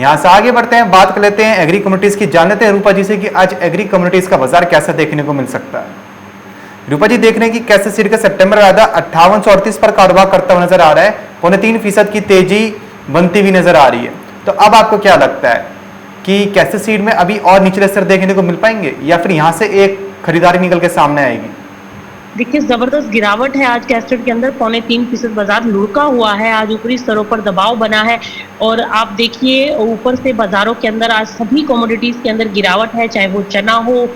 यहाँ से आगे बढ़ते हैं, बात कर लेते हैं एग्री कम्युनिटीज की। जान लेते हैं रूपा जी से कि आज एग्री कम्युनिटीज का बाजार कैसा देखने को मिल सकता है। रूपा जी, देख रहे हैं कि कैसे सीड का सितंबर वायदा 5838 पर कारोबार करता हुआ नजर आ रहा है, 3.25% की तेजी बनती हुई नजर आ रही है। तो अब आपको क्या लगता है कि कैसे सीड में अभी और निचले स्तर देखने को मिल पाएंगे या फिर यहां से एक खरीदारी निकल के सामने आएगी? देखिए, जबरदस्त गिरावट है आज कैस्टेड के अंदर, 3.25% बाजार लुढ़का हुआ है। आज ऊपरी स्तरों पर दबाव बना है और आप देखिए ऊपर से बाजारों के अंदर आज सभी कमोडिटीज के अंदर गिरावट है, चाहे वो चना हो,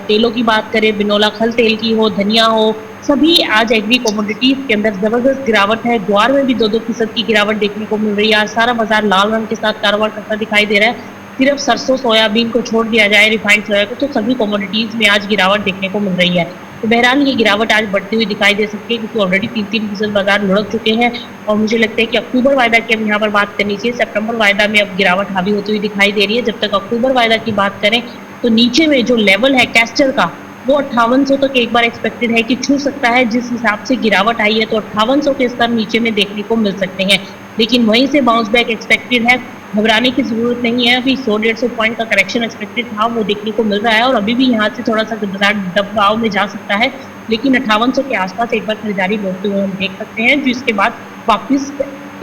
तेलों की बात करें, बिनोला खल तेल की हो, धनिया हो, सभी आज एग्री कमोडिटीज के अंदर जबरदस्त गिरावट है। ज्वार में भी 2-2% की गिरावट देखने को मिल रही है। आज सारा बाजार लाल रंग के साथ कारोबार करता दिखाई दे रहा है। सिर्फ सरसों सोयाबीन को छोड़ दिया जाए, रिफाइंड सोया को, तो सभी कमोडिटीज में आज गिरावट देखने को मिल रही है। तो बहरहाल ये गिरावट आज बढ़ती हुई दिखाई दे सकती है क्योंकि ऑलरेडी 3-3% बाजार लुढ़क चुके हैं और मुझे लगता है कि अक्टूबर वायदा की हम यहाँ पर बात करनी चाहिए। सितंबर वायदा में अब गिरावट हावी होती हुई दिखाई दे रही है। जब तक अक्टूबर वायदा की बात करें तो नीचे में जो लेवल है कैस्टर का, वो 5800 तक एक बार एक्सपेक्टेड है कि छू सकता है। जिस हिसाब से गिरावट आई है तो 5800 के स्तर नीचे में देखने को मिल सकते हैं, लेकिन वहीं से बाउंस बैक एक्सपेक्टेड है। घबराने की जरूरत नहीं है। अभी 100-150 पॉइंट का करेक्शन एक्सपेक्टेड था, वो देखने को मिल रहा है और अभी भी यहाँ से थोड़ा सा बाजार दबाव में जा सकता है, लेकिन 5800 के आसपास एक बार खरीदारी बढ़ते हुए हम देख सकते हैं, जिसके बाद वापस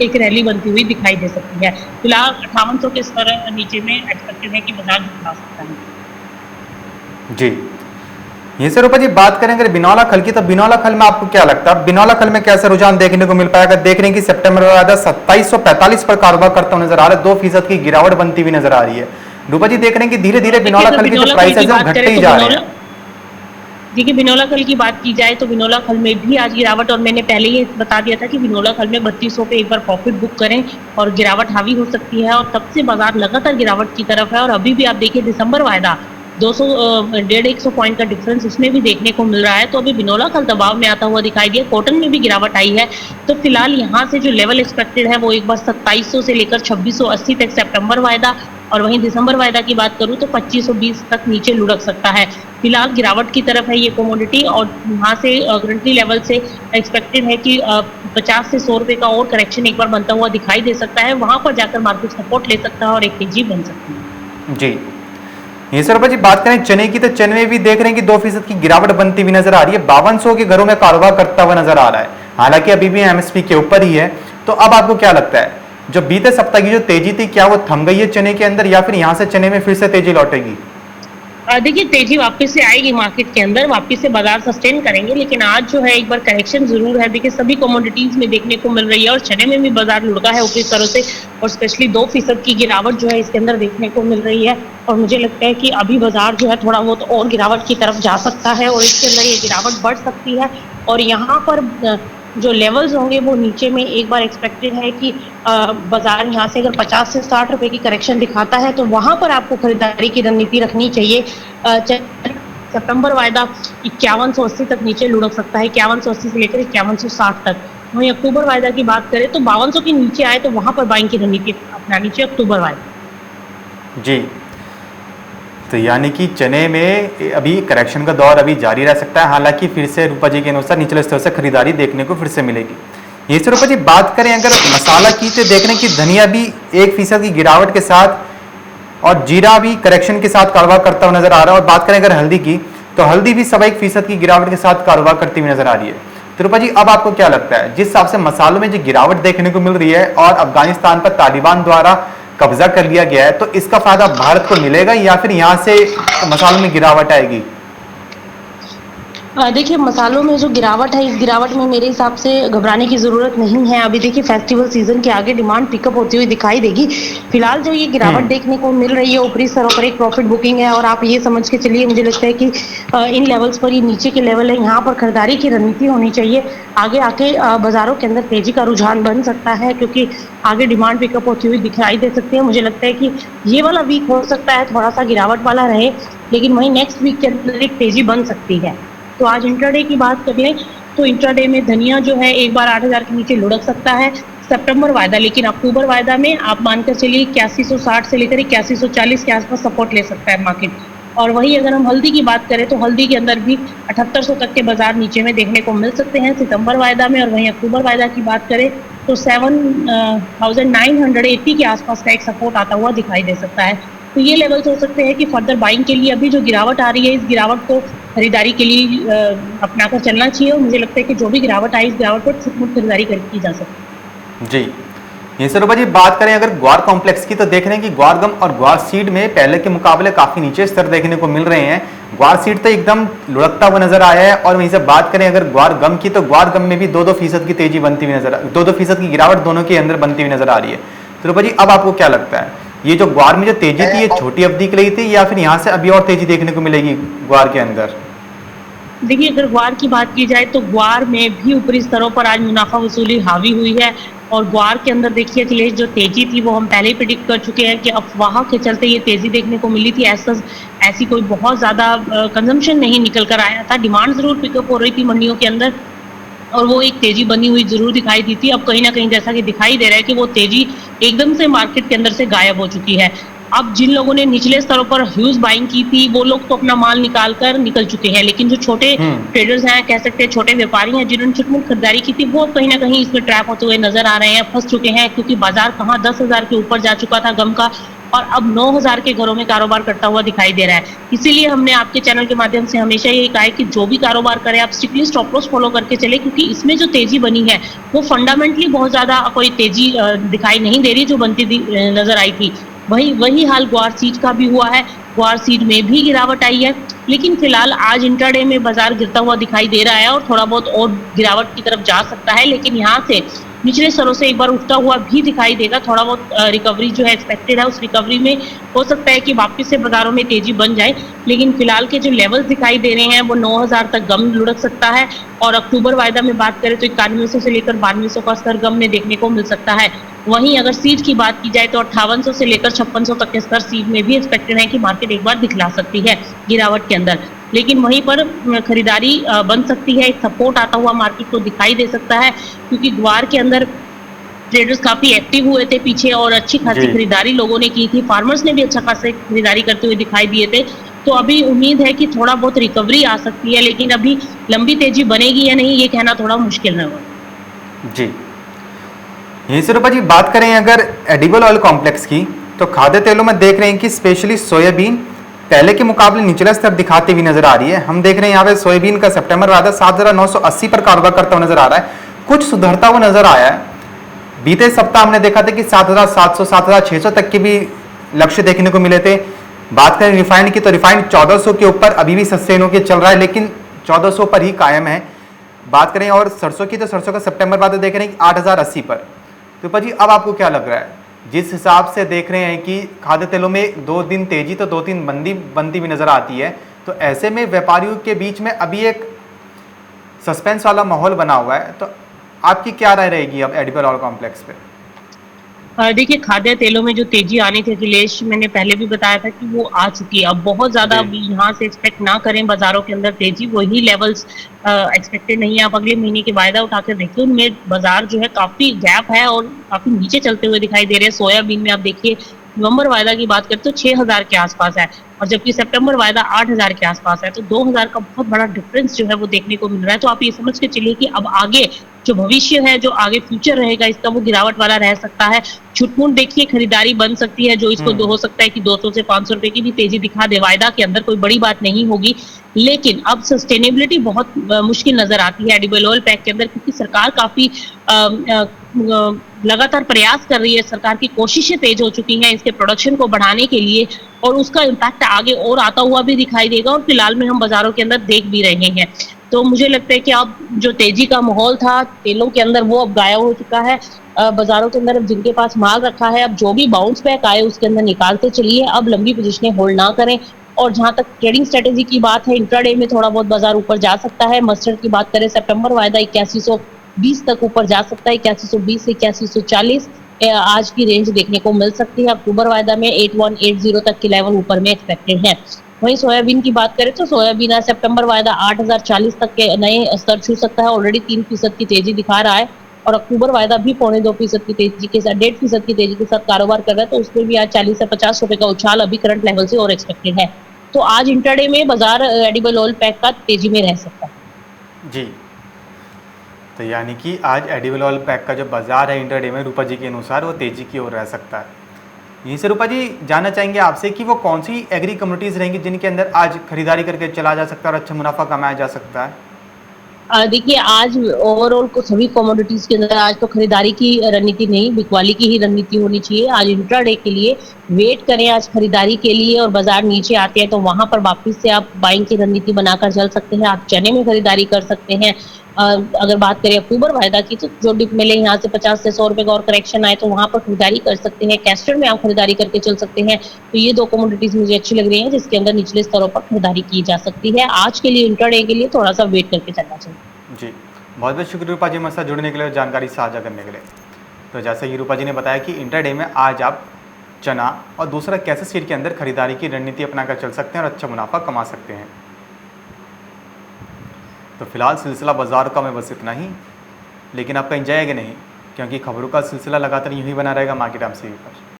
एक रैली बनती हुई दिखाई दे सकती है। फिलहाल 5800 के स्तर नीचे में एक्सपेक्टेड है कि बाजार झुका सकता है। जी, ये से रूपा जी बात करें अगर बिनौला खल की, तो बिनौला खल में आपको क्या लगता है बिनौला खल में कैसे रुझान देखने को मिल पाएगा? देख रहे हैं कि सितंबर वायदा 2745 पर कारोबार करता हुआ नजर आ रहा है, 2% की गिरावट बनती हुई नजर आ रही है। रूपा जी, देख रहे हैं कि धीरे धीरे बिनौला खल के जो प्राइसेस हैं घटते ही जा रहे हैं। देखिए, बिनौला खल की बात की जाए तो बिनौला खल में भी आज गिरावट, और मैंने पहले ही बता दिया था कि बिनौला खल में 3200 पे एक बार प्रॉफिट बुक करें और गिरावट हावी हो सकती है, और तब से बाजार लगातार गिरावट की तरफ है। और अभी भी आप देखिए दिसंबर वायदा 150 पॉइंट का डिफरेंस उसमें भी देखने को मिल रहा है। तो अभी बिनौला खल दबाव में आता हुआ दिखाई दिया। कॉटन में भी गिरावट आई है। तो फिलहाल यहाँ से जो लेवल एक्सपेक्टेड है वो एक बार 2700 से लेकर 2680 तक सितंबर वायदा, और वहीं दिसंबर वायदा की बात करूं तो 2520 तक नीचे लुढ़क सकता है। फिलहाल गिरावट की तरफ है ये कमोडिटी, और वहां से करंटली लेवल से एक्सपेक्टेड है कि 50 से 100 रुपए का और करेक्शन एक बार बनता हुआ दिखाई दे सकता है। वहां पर जाकर मार्केट सपोर्ट ले सकता है और एक तेजी बन सकती है। जी, ये सर जी बात करें चने की, तो चने में भी देख रहे हैं कि 2% की गिरावट बनती हुई नजर आ रही है। 5200 के घरों में कारोबार करता हुआ नजर आ रहा है, हालांकि अभी भी एमएसपी के ऊपर ही है। तो अब आपको क्या लगता है, जो बीते सप्ताह की जो तेजी थी, क्या वो थम गई है चने के अंदर, या फिर यहां से चने में फिर से तेजी लौटेगी? देखिए, तेजी वापस से आएगी मार्केट के अंदर, वापस से बाजार सस्टेन करेंगे, लेकिन आज जो है एक बार करेक्शन जरूर है। देखिए, सभी कमोडिटीज में देखने को मिल रही है और चने में भी बाजार लुढ़का है ऊपरी स्तरों से, और स्पेशली 2% की गिरावट जो है इसके अंदर देखने को मिल रही है। और मुझे लगता है कि अभी बाजार जो है थोड़ा बहुत और गिरावट की तरफ जा सकता है और इसके अंदर ये गिरावट बढ़ सकती है। और यहाँ पर जो लेवल्स होंगे वो नीचे में एक बार एक्सपेक्टेड है कि बाजार यहाँ से अगर 50 से 60 रुपए की करेक्शन दिखाता है तो वहां पर आपको खरीदारी की रणनीति रखनी चाहिए। सितंबर वायदा 5180 तक नीचे लुढ़क सकता है, 5180 से लेकर 5160 तक। वहीं अक्टूबर वायदा की बात करें तो 5200 के नीचे आए तो वहां पर बाइंग की रणनीति अपनानी चाहिए अक्टूबर वायदा। जी, तो यानी कि चने में अभी करेक्शन का दौर अभी जारी रह सकता है, हालांकि फिर से रूपा जी के अनुसार निचले स्तर से खरीदारी देखने को फिर से मिलेगी। ये से रूपा जी बात करें अगर मसाला की, तो देख रहे हैं कि धनिया भी 1% की गिरावट के साथ और जीरा भी करेक्शन के साथ कारोबार करता हुआ नजर आ रहा है। और बात करें अगर हल्दी की, तो हल्दी भी 1% की गिरावट के साथ कारोबार करती हुई नजर आ रही है। तो रूपा जी, अब आपको क्या लगता है, जिस हिसाब से मसालों में जो गिरावट देखने को मिल रही है और अफगानिस्तान पर तालिबान द्वारा कब्जा कर लिया गया है, तो इसका फायदा भारत को मिलेगा या फिर यहां से मसालों में गिरावट आएगी? देखिए, मसालों में जो गिरावट है, इस गिरावट में मेरे हिसाब से घबराने की ज़रूरत नहीं है। अभी देखिए फेस्टिवल सीजन के आगे डिमांड पिकअप होती हुई दिखाई देगी। फिलहाल जो ये गिरावट देखने को मिल रही है ऊपरी स्तरों पर एक प्रॉफिट बुकिंग है, और आप ये समझ के चलिए, मुझे लगता है कि इन लेवल्स पर ये नीचे के लेवल है, यहाँ पर खरीदारी की रणनीति होनी चाहिए। आगे आके बाजारों के अंदर तेजी का रुझान बन सकता है क्योंकि आगे डिमांड पिकअप होती हुई दिखाई दे सकती है। मुझे लगता है कि ये वाला वीक हो सकता है थोड़ा सा गिरावट वाला रहे, लेकिन वहीं नेक्स्ट वीक के अंदर एक तेजी बन सकती है। तो आज इंट्राडे की बात कर लें तो इंट्राडे में धनिया जो है एक बार 8000 के नीचे लुढ़क सकता है सितंबर वायदा, लेकिन अक्टूबर वायदा में आप मानकर चलिए 8160 से लेकर 8140 के आसपास सपोर्ट ले सकता है मार्केट। और वहीं अगर हम हल्दी की बात करें तो हल्दी के अंदर भी 7800 तक के बाजार नीचे में देखने को मिल सकते हैं सितंबर वायदा में। और वहीं अक्टूबर वायदा की बात करें तो 7,980 के आसपास का एक सपोर्ट आता हुआ दिखाई दे सकता है। तो ये लेवल्स हो सकते हैं कि फर्दर बाइंग के लिए अभी जो गिरावट आ रही है, इस गिरावट को खरीदारी के लिए अपनाकर चलना चाहिए, और मुझे लगता है कि जो भी गिरावट आई, इस गिरावट पर छुट-मुट खरीदारी की जा सकती है। जी, ये स्वरूपा जी बात करें अगर ग्वार कॉम्प्लेक्स की, तो देख रहे हैं कि ग्वार गम और ग्वार सीड में पहले के मुकाबले काफी नीचे स्तर देखने को मिल रहे हैं। ग्वार सीड तो एकदम लुढ़कता हुआ नजर आया है, और वहीं से बात करें अगर ग्वार गम की, तो ग्वार गम में भी 2-2% की तेजी बनती हुई नजर 2-2% की गिरावट दोनों के अंदर बनती हुई नजर आ रही है। स्वरूपा जी अब आपको क्या लगता है, ये जो ग्वार में जो तेजी थी, ये छोटी अवधि के लिए थी या फिर यहाँ से अभी और तेजी देखने को मिलेगी ग्वार के अंदर? देखिए, अगर ग्वार की बात की जाए तो ग्वार में भी ऊपरी स्तरों पर आज मुनाफा वसूली हावी हुई है, और ग्वार के अंदर देखिए अखिलेश, जो तेजी थी वो हम पहले ही प्रिडिक्ट कर चुके हैं कि अफवाह के चलते ये तेजी देखने को मिली थी। ऐसी कोई बहुत ज्यादा कंजम्पशन नहीं निकल कर आया था, डिमांड जरूर पिकअप हो रही थी मंडियों के अंदर, और वो एक तेजी बनी हुई जरूर दिखाई दी थी। अब कहीं ना कहीं जैसा कि दिखाई दे रहा है कि वो तेजी एकदम से मार्केट के अंदर से गायब हो चुकी है। अब जिन लोगों ने निचले स्तरों पर ह्यूज बाइंग की थी, वो लोग तो अपना माल निकाल कर निकल चुके हैं, लेकिन जो छोटे ट्रेडर्स हैं, कह सकते हैं छोटे व्यापारी हैं, जिन्होंने छुटमुट खरीदारी की थी, वो कहीं ना कहीं इसमें ट्रैप होते हुए नजर आ रहे हैं, फंस चुके हैं, क्योंकि बाजार कहाँ 10,000 के ऊपर जा चुका था गम का, और अब 9,000 के घरों में कारोबार करता हुआ दिखाई दे रहा है। इसीलिए हमने आपके चैनल के माध्यम से हमेशा यही कहा है कि जो भी कारोबार करें, आप स्ट्रिक्टली स्टॉप लॉस फॉलो करके चले, क्योंकि इसमें जो तेजी बनी है वो फंडामेंटली बहुत ज्यादा कोई तेजी दिखाई नहीं दे रही जो नजर आई थी। वही हाल ग्वार सीड का भी हुआ है। ग्वार सीड में भी गिरावट आई है, लेकिन फिलहाल आज इंट्राडे में बाजार गिरता हुआ दिखाई दे रहा है, और थोड़ा बहुत और गिरावट की तरफ जा सकता है, लेकिन यहाँ से निचले स्तरों से एक बार उठता हुआ भी दिखाई देगा। थोड़ा बहुत रिकवरी जो है एक्सपेक्टेड है, उस रिकवरी में हो सकता है कि वापस से बाजारों में तेजी बन जाए, लेकिन फिलहाल के जो लेवल्स दिखाई दे रहे हैं वो 9,000 तक गम लुढ़क सकता है, और अक्टूबर वायदा में बात करें तो 9100 से लेकर 9200 का स्तर गम में देखने को मिल सकता है। वहीं अगर सीड की बात की जाए तो 5800 से लेकर 5600 तक के स्तर सीड में भी एक्सपेक्टेड है कि मार्केट एक बार दिखला सकती है गिरावट के अंदर, लेकिन वहीं पर खरीदारी बन सकती है, एक सपोर्ट आता हुआ मार्केट को दिखाई दे सकता है, क्योंकि ग्वार के अंदर ट्रेडर्स काफी एक्टिव हुए थे पीछे, और अच्छी खासी खरीदारी लोगों ने की थी, फार्मर्स ने भी अच्छा खासी खरीदारी करते हुए दिखाई दिए थे। तो अभी उम्मीद है कि थोड़ा बहुत रिकवरी आ सकती है, लेकिन अभी लंबी तेजी बनेगी या नहीं, ये कहना थोड़ा मुश्किल है। जी, यहीं से रूपा जी बात करें अगर एडिबल ऑयल कॉम्प्लेक्स की, तो खाद्य तेलों में देख रहे हैं कि स्पेशली सोयाबीन पहले के मुकाबले निचला स्तर दिखाती हुई नजर आ रही है। हम देख रहे हैं यहाँ पे सोयाबीन का सितंबर वायदा 7,980 पर कारोबार करता हुआ नजर आ रहा है, कुछ सुधरता हुआ नजर आया है। बीते सप्ताह हमने देखा था कि 7,700 7,600 तक के भी लक्ष्य देखने को मिले थे। बात करें रिफाइंड की, तो रिफाइंड 1,400 के ऊपर अभी भी सस्टेन होकर चल रहा है, लेकिन 1,400 पर ही कायम है। बात करें और सरसों की, तो सरसों का सितंबर वायदा देख रहे हैं कि 8,080 पर। तो जी अब आपको क्या लग रहा है, जिस हिसाब से देख रहे हैं कि खाद्य तेलों में 2 दिन तेजी तो 2 दिन मंदी बनती हुई नजर आती है, तो ऐसे में व्यापारियों के बीच में अभी एक सस्पेंस वाला माहौल बना हुआ है, तो आपकी क्या राय रहेगी अब एडिबल ऑयल कॉम्प्लेक्स पे? देखिए, खाद्य तेलों में जो तेजी आनी थी अखिलेश, मैंने पहले भी बताया था कि वो आ चुकी है। अब बहुत ज्यादा यहाँ से एक्सपेक्ट ना करें बाजारों के अंदर तेजी, वही लेवल्स एक्सपेक्टेड नहीं है। आप अगले महीने के वायदा उठाकर देखिए, उनमें बाजार जो है काफी गैप है और काफी नीचे चलते हुए दिखाई दे रहे हैं। सोयाबीन में आप देखिए, नवंबर वायदा की बात करते तो 6,000 के आसपास है, और जबकि सितंबर वायदा 8,000 के आसपास है, तो 2,000 का बहुत बड़ा डिफरेंस जो है वो देखने को मिल रहा है। तो आप ये समझ के चलिए कि अब आगे जो भविष्य है, जो आगे फ्यूचर रहेगा, इसका वो गिरावट वाला रह सकता है। छुटमुट देखिए खरीदारी बन सकती है, जो इसको हो सकता है कि 200 से 500 रुपए की भी तेजी दिखा दे वायदा के अंदर, कोई बड़ी बात नहीं होगी। लेकिन अब सस्टेनेबिलिटी बहुत मुश्किल नजर आती है एडिबल ऑयल पैक के अंदर, क्योंकि सरकार काफी लगातार प्रयास कर रही है, सरकार की कोशिशें तेज हो चुकी हैं इसके प्रोडक्शन को बढ़ाने के लिए, और उसका इम्पैक्ट आगे और आता हुआ भी दिखाई देगा, और फिलहाल में हम बाजारों के अंदर देख भी रहे हैं। तो मुझे लगता है कि अब जो तेजी का माहौल था तेलों के अंदर, वो अब गायब हो चुका है। बाजारों के अंदर अब जिनके पास माल रखा है, अब जो भी बाउंस बैक आए उसके अंदर निकालते चलिए, अब लंबी पोजीशनें होल्ड ना करें। और जहां तक ट्रेडिंग स्ट्रेटेजी की बात है, इंट्राडे में थोड़ा बहुत बाजार ऊपर जा सकता है। मस्टर्ड की बात करें, सितंबर वायदा 8120 तक ऊपर जा सकता है, 8120 से 8140 आज की रेंज देखने को मिल सकती है। अक्टूबर वायदा में 8180 तक के लेवल ऊपर में एक्सपेक्टेड है। वहीं सोयाबीन की बात करें तो सोयाबीन आज सितंबर वायदा 8,040 तक के नए स्तर छू सकता है, ऑलरेडी 3% की तेजी दिखा रहा है, और अक्टूबर वायदा भी 0.25% की तेजी के साथ 1.5% की तेजी के साथ कारोबार कर रहा है, तो उसमें भी आज 40 से 50 रुपए का उछाल अभी करंट लेवल से और एक्सपेक्टेड है। तो आज इंट्राडे में बाजार एडिबल ऑयल पैक का तेजी में रह सकता है। जी, तो यानी कि आज एडिबल ऑयल पैक का जो बाजार है इंटरडे में रूपा जी के अनुसार वो तेजी की ओर रह सकता है। यहीं से रूपा जी जानना चाहेंगे आपसे कि वो कौन सी एग्री कम्युनिटीज़ रहेंगी जिनके अंदर आज खरीदारी करके चला जा सकता है और अच्छा मुनाफा कमाया जा सकता है? देखिए आज ओवरऑल को सभी कमोडिटीज के अंदर आज तो खरीदारी की रणनीति नहीं, बिकवाली की ही रणनीति होनी चाहिए। आज इंट्राडे के लिए वेट करें आज खरीदारी के लिए, और बाजार नीचे आते हैं तो वहां पर वापस से आप बाइंग की रणनीति बनाकर चल सकते हैं। आप चने में खरीदारी कर सकते हैं। अगर बात करें अक्टूबर वायदा की, तो जो डिप मिले यहाँ से 50 से 100 रुपए का और करेक्शन आए तो वहां पर खरीदारी कर सकते हैं। कैस्टर में आप खरीदारी करके चल सकते हैं। तो ये दो कमोडिटीज मुझे अच्छी लग रही हैं जिसके अंदर निचले स्तरों पर खरीदारी की जा सकती है। आज के लिए इंट्राडे के लिए थोड़ा सा वेट करके चलना चाहिए। जी, बहुत बहुत शुक्रिया रूपा जी हमारे साथ जुड़ने के लिए और जानकारी साझा करने के लिए। तो जैसे ही रूपा जी ने बताया कि इंटरडे में आज आप चना और दूसरा कैसे सीड के अंदर खरीदारी की रणनीति अपनाकर चल सकते हैं और अच्छा मुनाफा कमा सकते हैं। तो फिलहाल सिलसिला बाजार का में बस इतना ही, लेकिन आप कहीं जाएंगे नहीं क्योंकि खबरों का सिलसिला लगातार यूँ ही बना रहेगा मार्केट एमसीवी पर।